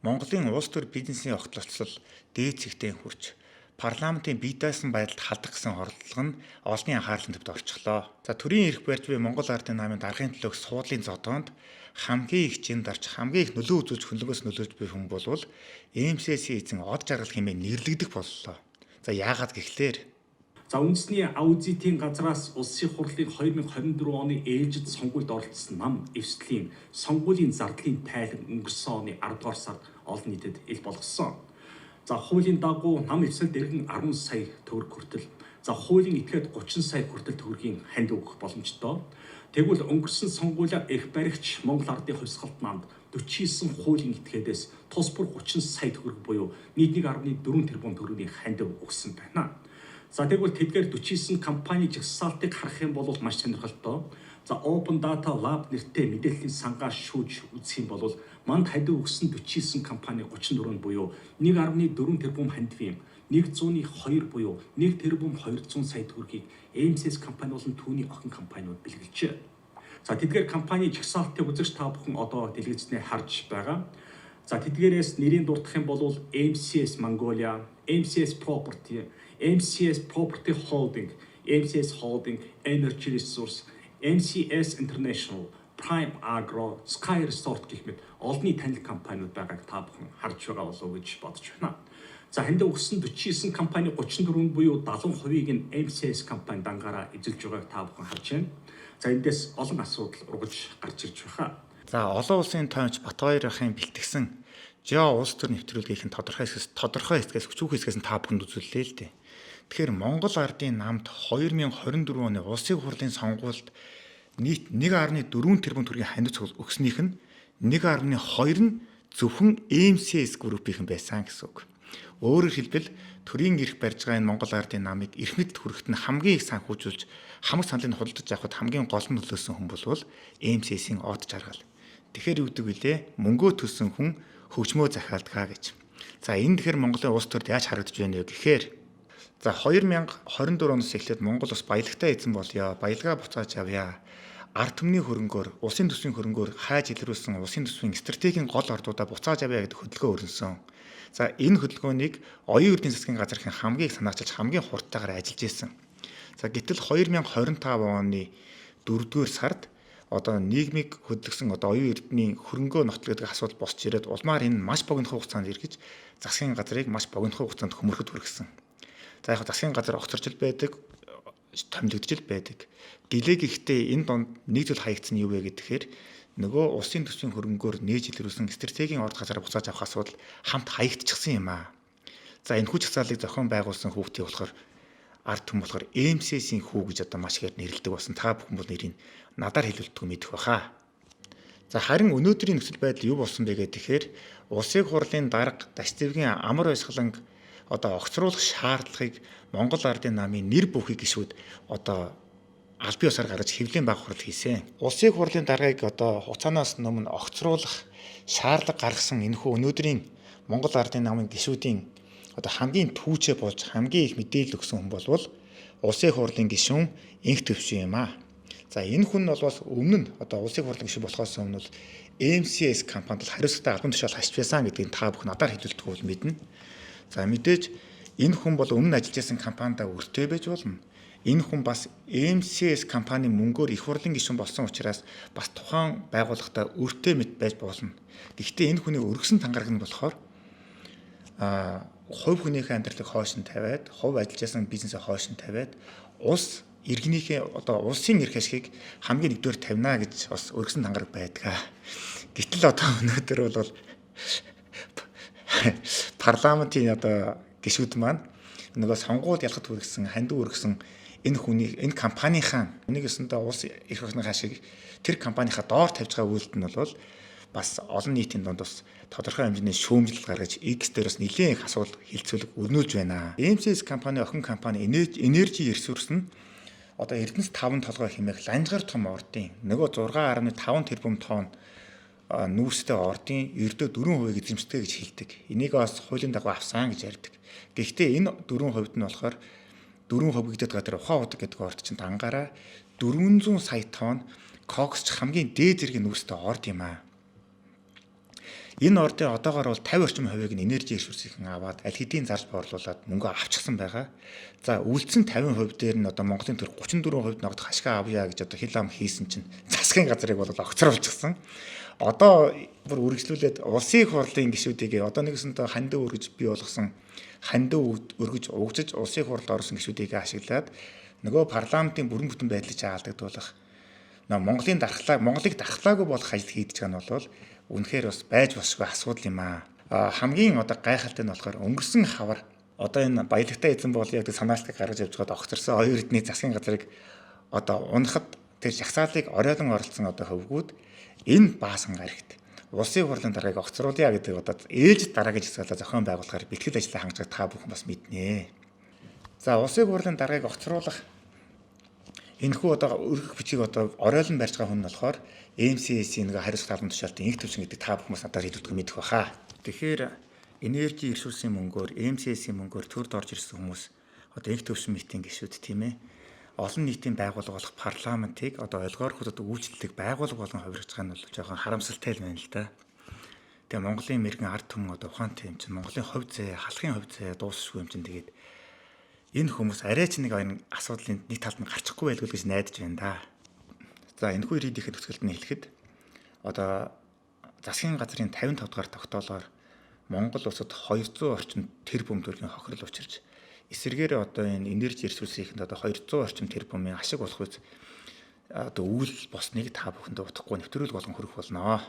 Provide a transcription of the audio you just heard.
Монголын улс төр бизнесийн огтлолцол дээд зэгтээ хүрч парламентын бие даасан байдалд халдах гэсэн оролдлого нь олонний анхаарлын төвд орчихлоо. За төрийн эрх барьж буй Монгол Ардын намын даргын төлөөх суудлын зодоонд хамгийн их жин дарч хамгийн их нөлөө үзүүлж хөндлөгөөс нөлөөлж буй хүн болвол ЭМС-ийн эзэн од жаргал хэмээн нэрлэгдэх боллоо. За яагаад гэхлээр Үндэсний аудитын газраас улсын хурлын 2024 оны ээлжид сонгуульд оролцсон нам эвслийн сонгуулийн зардлын тайлан өнгөрсөн оны 10 дугаар сард олон нийтэд ил болгосон. Хуулийн дагуу нам эвсэлд иргэн 10 сая төгрөг хүртэл, хуулийн этгээд 30 сая хүртэл төгрөгийн ханд өгөх боломжтой. Тэгвэл өнгөрсөн сонгуулиар эрх баригч Монгол Ардын хувьсгалт намд 49 хуулийн этгээдээс тус бүр 30 сая төгрөг буюу нийт 1.4 тэрбум төгрөгийн ханд өгсөн байна. Тэгвэл тэдгээр 49 компани жагсаалтыг харах юм бол маш сонирхолтой. Open Data Lab нэртэй мэдээллийн сангаас шүүж үзэх юм бол манд хадив өгсөн 49 компани 34 буюу 1.4 тэрбум хандив юм. 102 буюу 1 тэрбум 200 сая төгрөгийг ЭМС компани болон түүний охин компаниуд бэлгэлжээ. Тэдгээр компани жагсаалтыг үзэж та бүхэн одоо дэлгэцнээ харж байгаа. Тэдгээрээс нэрийн дурдах юм бол MCS Mongolia, MCS Property, MCS Property Holding, MCS Holding, Energy Resource, MCS International, Prime Agro, Sky Resort гэх мэт олонний танил компаниуд байгааг та бүхэн харж байгаа болов уу гэж бодож байна. Ханд өгсөн 49 компани 34 буюу 70%-ийг нь MCS компани дангаараа эзэлж байгааг та бүхэн харж байна. Эндээс олон асуудал ургаж гарч ирж байгаа. Олон улсын тоймч Батбаяр ахын бэлтгэсэн ЖО улс төр нэвтрүүлгийнхэн тодорхой хэсгээс өчүүх хэсгээс нь та бүхэнд үзүүллээ л дээ. Тэгэхээр Монгол Ардын намд 2024 оны улсын хурлын сонгуульд нийт 1.4 тэрбум төгрөгийн хандив өгснийх нь 1.2 нь зөвхөн ЭМС группийнхэн байсан гэсэн үг. Өөрөөр хэлбэл төрийн эрх барьж байгаа энэ Монгол Ардын намыг эрх мэдэлд хүрэхэд нь хамгийн их санхүүжүүлж хамаг саналыг худалдаж авахд хамгийн гол нь нөлөөсөн хүн болвол ЭМС-ийн од жаргал. Тэгэхээр юу гэдэг вүлээ? Мөнгөө төлсөн хүн хөгжмөө захиалдгаа гэж. Энэ тэгэхээр Монголын улс төрд яаж харагдаж байна вэ гэхээр 2024 оноос эхлээд Монгол улс баялагтай эзэн болёо, баялгаа буцааж авъя. Ард түмний хөрөнгөөр, улсын төсвийн хөрөнгөөр хайж илрүүлсэн улсын төсвийн стратегийн гол ордуудаа буцааж авъя гэдэг хөдөлгөөн өрнөсөн. Энэ хөдөлгөөнийг оюун эрдэнэ засгийн газрын хамгийн их санаачилж хамгийн хурдтайгаар ажиллаж ирсэн. Гэтэл 2025 оны 4-р сард нийгмийг хөдөлгсөн оюун эрдэнийн хөрөнгөө нотол гэдэг асуудал босч ирээд улмаар энэ маш богинохон хугацаанд эргэж засгийн газрыг маш богинохон хугацаанд хөмөрөхөд хүргэсэн. Засгийн газар огцорчл байдаг, томилогдчихл байдаг. Гэхдээ энэ донд нэг зүйл хаягдсан юу вэ гэхээр нөгөө улсын төсвийн хөрөнгөөр нээж илрүүлсэн стратегийн орд газараа буцааж авах асуудал хамт хаягдчихсан юм аа. Энэ хүч хязгаарлалыг зохион байгуулсан хүүхдийн болохоор ард түмэн болохоор ЭМС-ийн хүү гэж маш ихээр нэрлэдэг болсон. Та бүхэн бол нэрийг надаар хэлүүлдэггүй мэдэх баха. Харин өнөөдрийн нөхцөл байдал юу болсон бэ гэхээр улсын хурлын дарга Дашцэвгийн амар баясгаланг огцруулах шаардлагыг Монгол Ардын намын нэр бүхий гишүүд аль бие усаар гаргаж хэвлэлийн баг хурал хийсэн. Улсын хурлын даргаыг хугацаанаас өмнө огцруулах шаардлага гаргасан энэхүү өнөөдрийн Монгол Ардын намын гишүүдийн хамгийн түүчээ болж хамгийн их мэдээлэл өгсөн хүн болвол улсын хурлын гишүүн инх төвшин юм аа. Энэ хүн бол өмнө нь улсын хурлын гишүүн болохоос өмнө ЭМС компанид хариуцлагатай албан тушаал хашиж байсан гэдгийг та бүхэн надаар хэлүүлдэггүй бол мэднэ. Мэдээж энэ хүн бол өмнө ажиллаж байсан компанида өртөө байж болно. Энэ хүн бас ЭМС компани мөнгөөр их хурлын гишүүн болсон учраас бас тухайн байгууллагатай өртөө мэт байж болно. Гэхдээ энэ хүний өргөсөн тангараг нь болохоор хувь хүнийхээ амьдралыг хойш нь тавиад, хувь ажиллаж байсан бизнесээ хойш нь тавиад улс иргэнийхээ улсын эрх ашигыг хамгийн нэгдүгээр тавина гэж бас өргөсөн тангараг байдаг. Гэтэл өнөөдөр бол парламентын гишүүд маань нөгөө сонгуульд ялахд хүргэсэн, хандив өргөсөн энэ компанийнхаа нэгсэндээ улс эрх орны хашиг тэр компанийнхаа доор тавьж байгаа үйлдэл нь бол бас олон нийтийн донд бас тодорхой хэмжээний шүүмжлэл гаргаж X дээрээс нэлийн их асуудал хилцүүлэг өрнүүлж байна. ЭМС компани охин компани Energy Resource нь Эрдэнэс 5 толгой хэмээх ланжгар том ордын нөгөө 6.5 тэрбум тонн нүүрстэй ордын ердөө 4% эзэмшдэг гэж хэлдэг. Энийг бас хуулийн дагуу авсан гэж ярьдаг. Гэхдээ энэ 4% нь болохоор 4% гэдэг гадар ухаан удаг гэдэг орд чинь дангаараа 400 сая тонн коксч хамгийн дээд зэргийн нүүрстэй орд юм аа. Энэ ордын одоогоор бол 50 орчим хувийг нь энержи ресурсийн аваад аль хэдийн зарж боорлуулад мөнгө авчихсан байгаа. За үлдсэн 50% дээр нь одоо Монголын төр 34% ногдох ашиг авъя гэж одоо хил ам хийсэн чинь засгийн газрыг бол огцруулчихсан. Одоо бүр үргэлжлүүлээд улсын их хурлын гишүүдийг одоо нэгсэнтэй хандив өргөж бий болгосон хандив өргөж угжиж улсын их хурлд орсон гишүүдийг ашиглаад нөгөө парламентын бүрэн бүтэн байдлыг алдагдуулах Монголыг дархлаагүй болох ажил хийдэж байгаа нь бол үнэхээр бас байж босгүй асуудал юм аа. Хамгийн одоо гайхалтай нь болохоор өнгөрсөн хавар одоо энэ баялагтай эзэн бол яг санаалтыг гаргаж явж байгаад огцорсон хоёр эдний засгийн газрыг одоо унахад тэр жагсаалыг оройлон оролцсон одоо хөвгүүд энэ баасан гарагт улсын хурлын даргаыг огцруулъя гэдэг одоо ээлж дараа гэж хэлсэлээ зохион байгуулахаар бэлтгэл ажлаа хангаж та бүхэн бас мэднэ. За улсын хурлын даргаыг огцруулах энэхүү одоо өргөх бичиг одоо оройлон барьж байгаа хүн нь болохоор MCS-ийн нэг хариуцлага албан тушаалтын инх төвшин гэдэг та бүхэн бас надаар хэлдэг мэдэх баха. Тэгэхээр энержи ресурсын мөнгөөр MCS-ийн мөнгөөр төрд орж ирсэн хүмүүс одоо инх төвшин митинг гişүүд тийм ээ. Олон нийтийн байгууллага болох парламентыг одоо ойлгоор хөлөд үйлчлэлийг байгууллага болгон хувиргаж байгаа нь бол жоохон харамсалтай л байна л да. Тэгээ Монголын мэрэгэн ард түмэн одоо ухаантай юм чинь Монголын хувь зээ, халахын хувь зээ дуусахгүй юм чинь тэгээд энэ хүмүүс арай ч нэг асуудлын нэг талд нь гарчихгүй байлгүй гэж найдаж байна да. За энэхүү ирээдүйн төгсгөлд нь хэлэхэд одоо засгийн газрын 55 дугаар тогтоолоор Монгол улсад 200 орчим тэрбум төгрөгийн хохирол учирч эсвэргээр одоо энэ энержи ресурсийнхэнд одоо 200 орчим тэрбумын ашиг болох үз одоо үйл босныг та бүхэнд утгагүй нэвтрүүлэг болгон хөрөх болно.